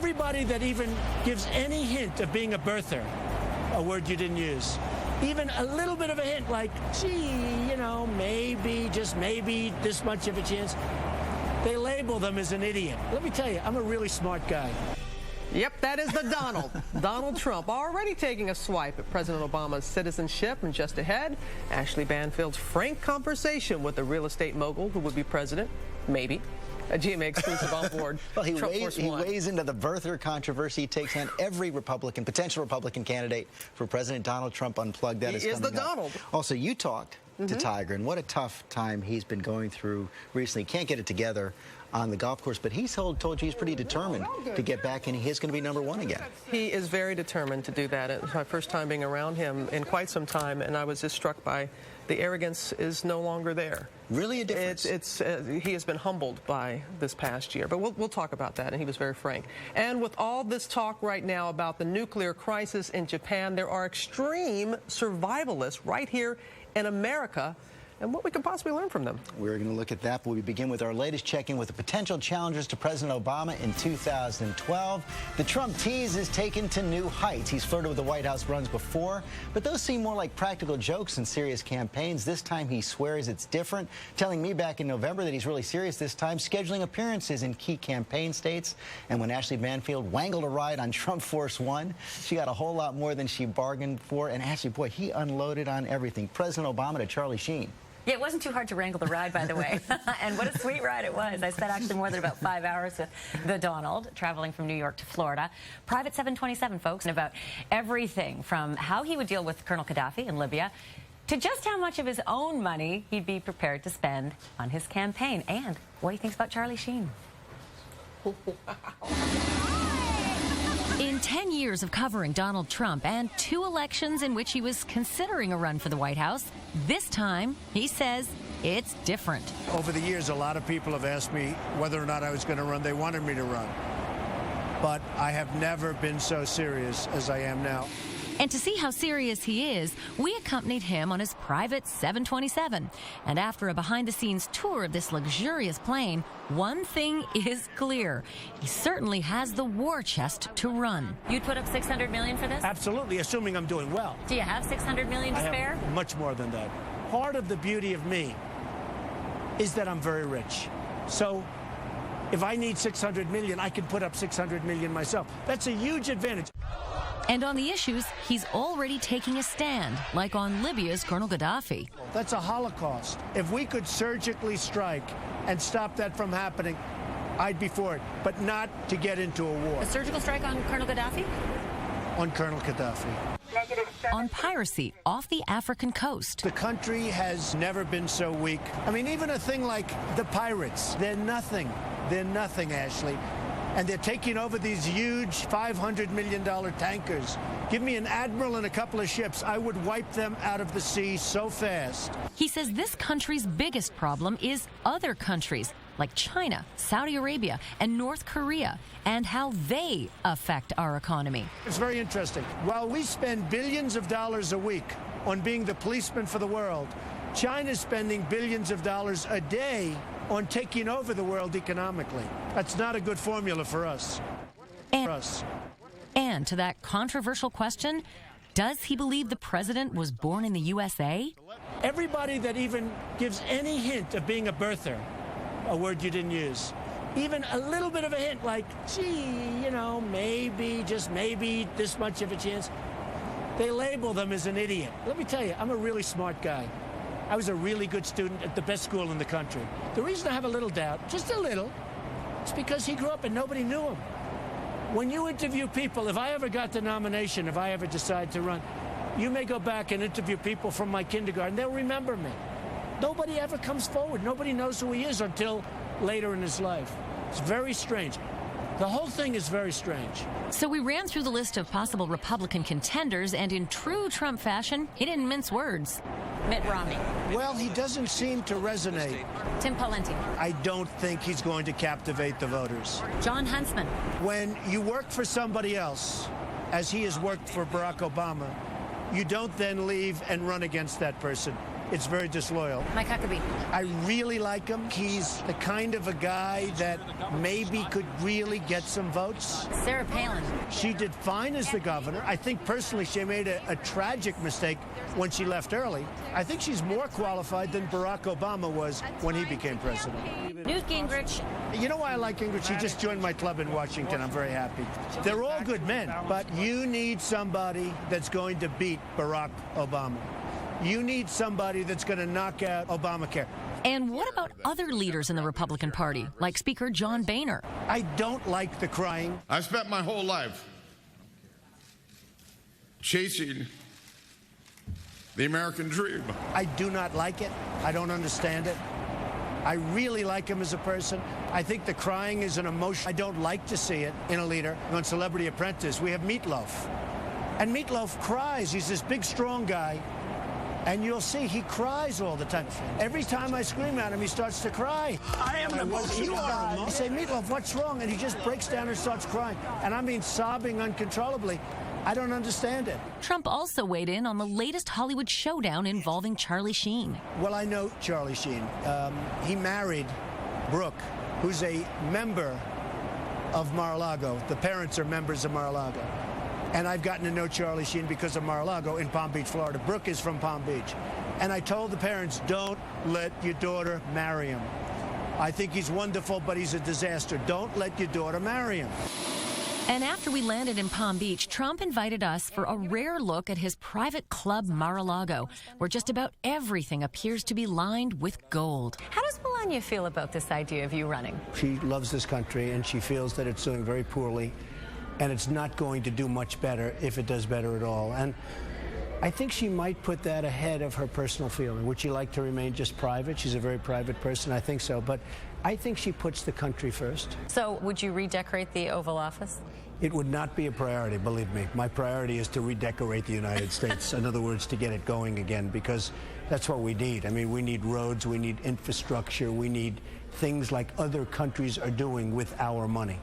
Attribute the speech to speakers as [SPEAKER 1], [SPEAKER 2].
[SPEAKER 1] Everybody that even gives any hint of being a birther, a word you didn't use, even a little bit of a hint like, gee, you know, maybe, just maybe this much of a chance, they label them as an idiot. Let me tell you, I'm a really smart guy.
[SPEAKER 2] Yep, that is the Donald. Donald Trump already taking a swipe at President Obama's citizenship. And just ahead, Ashleigh Banfield's frank conversation with the real estate mogul who would be president, maybe. A GMA exclusive on board.
[SPEAKER 3] Well, he weighs into the birther controversy. He takes on every potential Republican candidate for President Donald Trump Unplugged. That is coming up.
[SPEAKER 2] Donald.
[SPEAKER 3] Also, you talked to Tiger, and what a tough time he's been going through recently. Can't get it together on the golf course, but he's told you he's pretty determined to get back, and he is going to be #1 again.
[SPEAKER 2] He is very determined to do that. It's my first time being around him in quite some time, and I was just struck by the arrogance is no longer there.
[SPEAKER 3] Really a difference?
[SPEAKER 2] He has been humbled by this past year, but we'll talk about that, and he was very frank. And with all this talk right now about the nuclear crisis in Japan, there are extreme survivalists right here in America, and what we could possibly learn from them.
[SPEAKER 3] We're going to look at that, but we begin with our latest check-in with the potential challengers to President Obama in 2012. The Trump tease is taken to new heights. He's flirted with the White House runs before, but those seem more like practical jokes than serious campaigns. This time he swears it's different, telling me back in November that he's really serious this time, scheduling appearances in key campaign states. And when Ashleigh Banfield wangled a ride on Trump Force One, she got a whole lot more than she bargained for. And Ashleigh, boy, he unloaded on everything. President Obama to Charlie Sheen.
[SPEAKER 4] Yeah, it wasn't too hard to wrangle the ride, by the way. And what a sweet ride it was. I spent actually more than about 5 hours with the Donald, traveling from New York to Florida. Private 727, folks, and about everything from how he would deal with Colonel Gaddafi in Libya to just how much of his own money he'd be prepared to spend on his campaign and what he thinks about Charlie Sheen.
[SPEAKER 5] In 10 years of covering Donald Trump and 2 elections in which he was considering a run for the White House, this time, he says, it's different.
[SPEAKER 1] Over the years, a lot of people have asked me whether or not I was going to run. They wanted me to run. But I have never been so serious as I am now.
[SPEAKER 5] And to see how serious he is, we accompanied him on his private 727. And after a behind-the-scenes tour of this luxurious plane, one thing is clear. He certainly has the war chest to run.
[SPEAKER 4] You'd put up $600 million for this?
[SPEAKER 1] Absolutely, assuming I'm doing well.
[SPEAKER 4] Do you have $600 million to spare?
[SPEAKER 1] I have much more than that. Part of the beauty of me is that I'm very rich. So if I need $600 million, I can put up $600 million myself. That's a huge advantage.
[SPEAKER 5] And on the issues, he's already taking a stand, like on Libya's Colonel Gaddafi.
[SPEAKER 1] That's a Holocaust. If we could surgically strike and stop that from happening, I'd be for it, but not to get into a war.
[SPEAKER 4] A surgical strike on Colonel Gaddafi?
[SPEAKER 1] On Colonel Gaddafi.
[SPEAKER 5] On piracy off the African coast.
[SPEAKER 1] The country has never been so weak. I mean, even a thing like the pirates, they're nothing. They're nothing, Ashleigh. And they're taking over these huge $500 million tankers. Give me an admiral and a couple of ships. I would wipe them out of the sea so fast.
[SPEAKER 5] He says this country's biggest problem is other countries like China, Saudi Arabia, and North Korea, and how they affect our economy.
[SPEAKER 1] It's very interesting. While we spend billions of dollars a week on being the policeman for the world, China's spending billions of dollars a day on taking over the world economically. That's not a good formula for us.
[SPEAKER 5] And to that controversial question, does he believe the president was born in the USA?
[SPEAKER 1] Everybody that even gives any hint of being a birther, a word you didn't use, even a little bit of a hint like, gee, you know, maybe, just maybe this much of a chance, they label them as an idiot. Let me tell you, I'm a really smart guy. I was a really good student at the best school in the country. The reason I have a little doubt, just a little, is because he grew up and nobody knew him. When you interview people, if I ever got the nomination, if I ever decide to run, you may go back and interview people from my kindergarten. They'll remember me. Nobody ever comes forward. Nobody knows who he is until later in his life. It's very strange. The whole thing is very strange.
[SPEAKER 5] So we ran through the list of possible Republican contenders, and in true Trump fashion, he didn't mince words.
[SPEAKER 4] Mitt Romney.
[SPEAKER 1] Well, he doesn't seem to resonate.
[SPEAKER 4] Tim Pawlenty.
[SPEAKER 1] I don't think he's going to captivate the voters.
[SPEAKER 4] Jon Huntsman.
[SPEAKER 1] When you work for somebody else, as he has worked for Barack Obama, you don't then leave and run against that person. it's very disloyal.
[SPEAKER 4] Mike Huckabee.
[SPEAKER 1] I really like him. He's the kind of a guy that maybe could really get some votes.
[SPEAKER 4] Sarah Palin.
[SPEAKER 1] She did fine as the governor. I think personally she made a tragic mistake when she left early. I think she's more qualified than Barack Obama was when he became president.
[SPEAKER 4] Newt Gingrich.
[SPEAKER 1] You know why I like Gingrich? He just joined my club in Washington. I'm very happy. They're all good men, but you need somebody that's going to beat Barack Obama. You need somebody that's going to knock out Obamacare.
[SPEAKER 5] And what about other leaders in the Republican Party, like Speaker John Boehner?
[SPEAKER 1] I don't like the crying.
[SPEAKER 6] I've spent my whole life chasing the American dream.
[SPEAKER 1] I do not like it. I don't understand it. I really like him as a person. I think the crying is an emotion. I don't like to see it in a leader. On Celebrity Apprentice, we have Meatloaf. And Meatloaf cries. He's this big, strong guy. And you'll see he cries all the time. Every time I scream at him, he starts to cry.
[SPEAKER 7] I am the most. You are.
[SPEAKER 1] I say, Meatloaf, what's wrong? And he just breaks down and starts crying. And I mean sobbing uncontrollably. I don't understand it.
[SPEAKER 5] Trump also weighed in on the latest Hollywood showdown involving Charlie Sheen.
[SPEAKER 1] Well, I know Charlie Sheen. He married Brooke, who's a member of Mar-a-Lago. The parents are members of Mar-a-Lago. And I've gotten to know Charlie Sheen because of Mar-a-Lago in Palm Beach, Florida. Brooke is from Palm Beach. And I told the parents, don't let your daughter marry him. I think he's wonderful, but he's a disaster. Don't let your daughter marry him.
[SPEAKER 5] And after we landed in Palm Beach, Trump invited us for a rare look at his private club Mar-a-Lago, where just about everything appears to be lined with gold.
[SPEAKER 4] How does Melania feel about this idea of you running?
[SPEAKER 1] She loves this country, and she feels that it's doing very poorly, and it's not going to do much better if it does better at all. And I think she might put that ahead of her personal feeling. Would she like to remain just private? She's a very private person, I think so. But I think she puts the country first.
[SPEAKER 4] So would you redecorate the Oval Office?
[SPEAKER 1] It would not be a priority, believe me. My priority is to redecorate the United States. In other words, to get it going again, because that's what we need. I mean, we need roads, we need infrastructure, we need things like other countries are doing with our money.